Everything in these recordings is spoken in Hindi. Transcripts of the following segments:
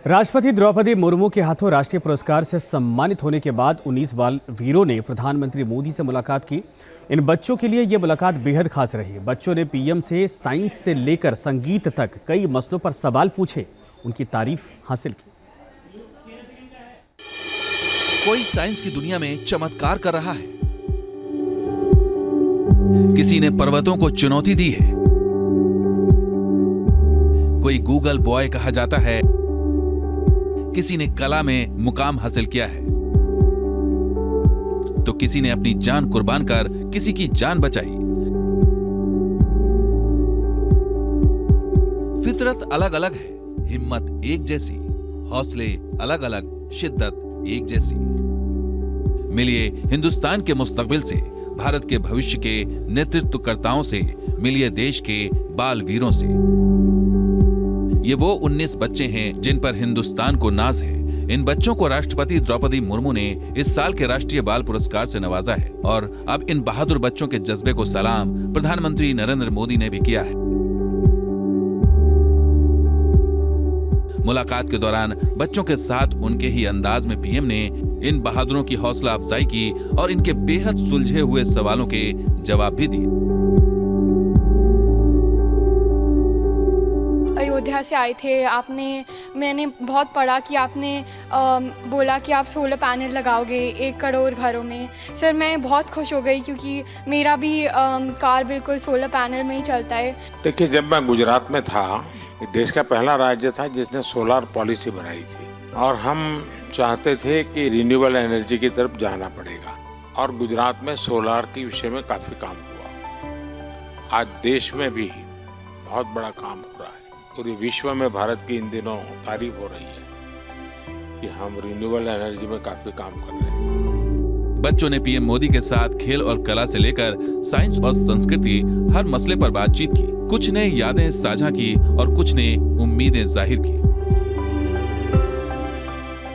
राष्ट्रपति द्रौपदी मुर्मू के हाथों राष्ट्रीय पुरस्कार से सम्मानित होने के बाद 19 बाल वीरों ने प्रधानमंत्री मोदी से मुलाकात की। इन बच्चों के लिए ये मुलाकात बेहद खास रही। बच्चों ने पीएम से साइंस से लेकर संगीत तक कई मसलों पर सवाल पूछे, उनकी तारीफ हासिल की। कोई साइंस की दुनिया में चमत्कार कर रहा है, किसी ने पर्वतों को चुनौती दी है, कोई गूगल बॉय कहा जाता है, किसी ने कला में मुकाम हासिल किया है, तो किसी ने अपनी जान कुर्बान कर किसी की जान बचाई। फितरत अलग अलग है, हिम्मत एक जैसी, हौसले अलग अलग, शिद्दत एक जैसी। मिलिए हिंदुस्तान के मुस्तकबिल से, भारत के भविष्य के नेतृत्वकर्ताओं से, मिलिए देश के बाल वीरों से। ये वो 19 बच्चे हैं जिन पर हिंदुस्तान को नाज है। इन बच्चों को राष्ट्रपति द्रौपदी मुर्मू ने इस साल के राष्ट्रीय बाल पुरस्कार से नवाजा है और अब इन बहादुर बच्चों के जज्बे को सलाम प्रधानमंत्री नरेंद्र मोदी ने भी किया है। मुलाकात के दौरान बच्चों के साथ उनके ही अंदाज में पीएम ने इन बहादुरों की हौसला अफजाई की और इनके बेहद सुलझे हुए सवालों के जवाब भी दिए। अयोध्या से आए थे, मैंने बहुत पढ़ा कि आपने बोला कि आप सोलर पैनल लगाओगे 1 करोड़ घरों में। सर मैं बहुत खुश हो गई क्योंकि मेरा भी कार बिल्कुल सोलर पैनल में ही चलता है। देखिए, जब मैं गुजरात में था, देश का पहला राज्य था जिसने सोलर पॉलिसी बनाई थी और हम चाहते थे कि रिन्यूएबल एनर्जी की तरफ जाना पड़ेगा और गुजरात में सोलर के विषय में काफ़ी काम हुआ। आज देश में भी बहुत बड़ा काम हो रहा है। पूरे विश्व में भारत की इन दिनों तारीफ हो रही है कि हम रिन्यूएबल एनर्जी में काफी काम कर रहे हैं। बच्चों ने पीएम मोदी के साथ खेल और कला से लेकर साइंस और संस्कृति हर मसले पर बातचीत की। कुछ ने यादें साझा की और कुछ ने उम्मीदें जाहिर की।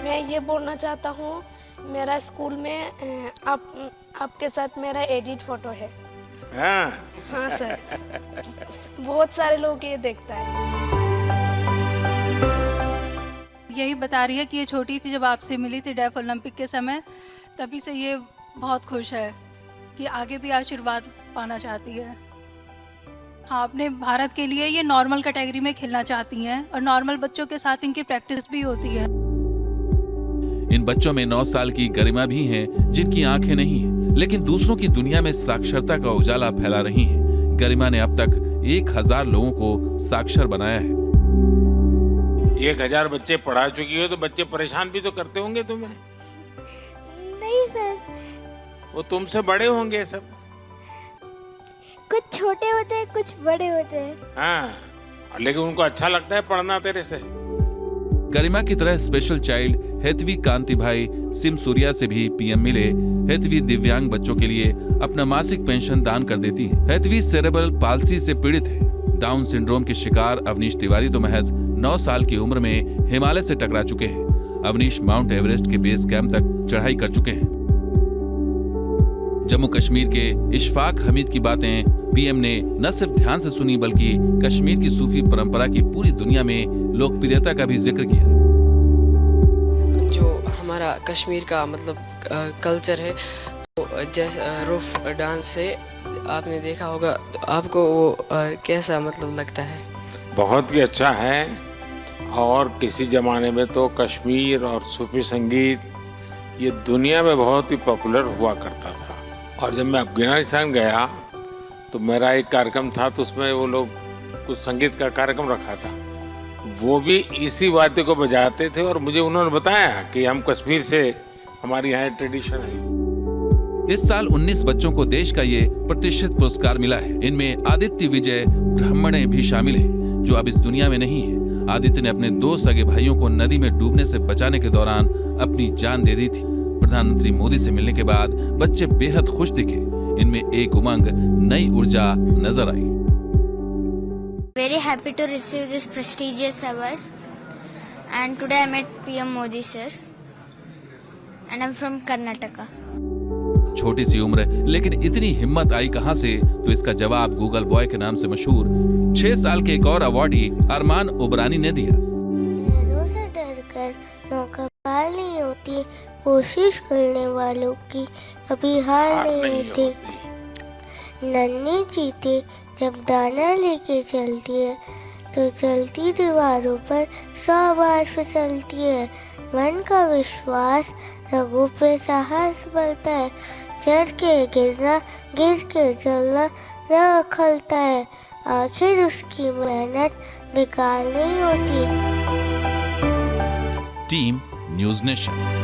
मैं ये बोलना चाहता हूँ, मेरा स्कूल में आपके साथ मेरा एडिट फोटो है। हाँ सर, बहुत सारे लोग ये देखता है। यही बता रही है कि ये छोटी थी जब आपसे मिली थी डेफ ओलंपिक के समय, तभी से ये बहुत खुश है कि आगे भी आशीर्वाद पाना चाहती है। हाँ, अपने भारत के लिए ये नॉर्मल कैटेगरी में खेलना चाहती हैं और नॉर्मल बच्चों के साथ इनकी प्रैक्टिस भी होती है। इन बच्चों में 9 साल की गरिमा भी हैं जिनकी आंखें नहीं हैं, लेकिन दूसरों की दुनिया में साक्षरता का उजाला फैला रही हैं। गरिमा ने अब तक 1000 लोगों को साक्षर बनाया है। 1000 बच्चे पढ़ा चुकी हो तो बच्चे परेशान भी तो करते होंगे तुम्हें? नहीं सर, वो तुमसे बड़े होंगे सब। कुछ छोटे होते हैं, कुछ बड़े होते हैं। हाँ, लेकिन उनको अच्छा लगता है पढ़ना तेरे से। गरिमा की तरह स्पेशल चाइल्ड हेतवी कांतिभाई सिमसूरिया से भी पीएम मिले। हेतवी दिव्यांग बच्चों के लिए अपना मासिक पेंशन दान कर देती है। हेतवी सेरेब्रल पाल्सी से पीड़ित है। डाउन सिंड्रोम के शिकार अवनीश तिवारी तो महज 9 साल की उम्र में हिमालय से टकरा चुके हैं। अवनीश माउंट एवरेस्ट के बेस कैंप तक चढ़ाई कर चुके हैं। जम्मू कश्मीर के इशफाक हमीद की बातें पीएम ने न सिर्फ ध्यान से सुनी बल्कि कश्मीर की सूफी परंपरा की पूरी दुनिया में लोकप्रियता का भी जिक्र किया। जो हमारा कश्मीर का मतलब कल्चर है, तो जैसे रूफ डांस से आपने देखा होगा, तो आपको वो कैसा मतलब लगता है? बहुत ही अच्छा है। और किसी जमाने में तो कश्मीर और सूफी संगीत ये दुनिया में बहुत ही पॉपुलर हुआ करता था। और जब मैं अफगानिस्तान गया तो मेरा एक कार्यक्रम था, तो उसमें वो लोग कुछ संगीत का कार्यक्रम रखा था, वो भी इसी वाद्य को बजाते थे और मुझे उन्होंने बताया कि हम कश्मीर से, हमारी यहाँ ट्रेडिशन है। इस साल 19 बच्चों को देश का ये प्रतिष्ठित पुरस्कार मिला है। इनमें आदित्य विजय ब्राह्मणे भी शामिल है, जो अब इस दुनिया में नहीं है। आदित्य ने अपने 2 सगे भाइयों को नदी में डूबने से बचाने के दौरान अपनी जान दे दी थी। प्रधानमंत्री मोदी से मिलने के बाद बच्चे बेहद खुश दिखे। इनमें एक उमंग, नई ऊर्जा नजर आई। Very happy to receive this prestigious award, and today I met PM Modi sir, and I'm from Karnataka. छोटी सी उम्र लेकिन इतनी हिम्मत आई कहां से, तो इसका जवाब गूगल बॉय के नाम से मशहूर 6 साल के एक और अवार्डी अरमान उबरानी ने दिया। रोज कोशिश करने वालों की कभी हार नहीं होती। नन्ही चींटी जब दाना लेके चलती है तो चलती दीवारों पर 100 बार फिसलती है। मन का विश्वास रगों पे साहस बढ़ता है। चढ़ के गिरना, गिर के चलना न खलता है। आखिर उसकी मेहनत बेकार नहीं होती। Team news nation.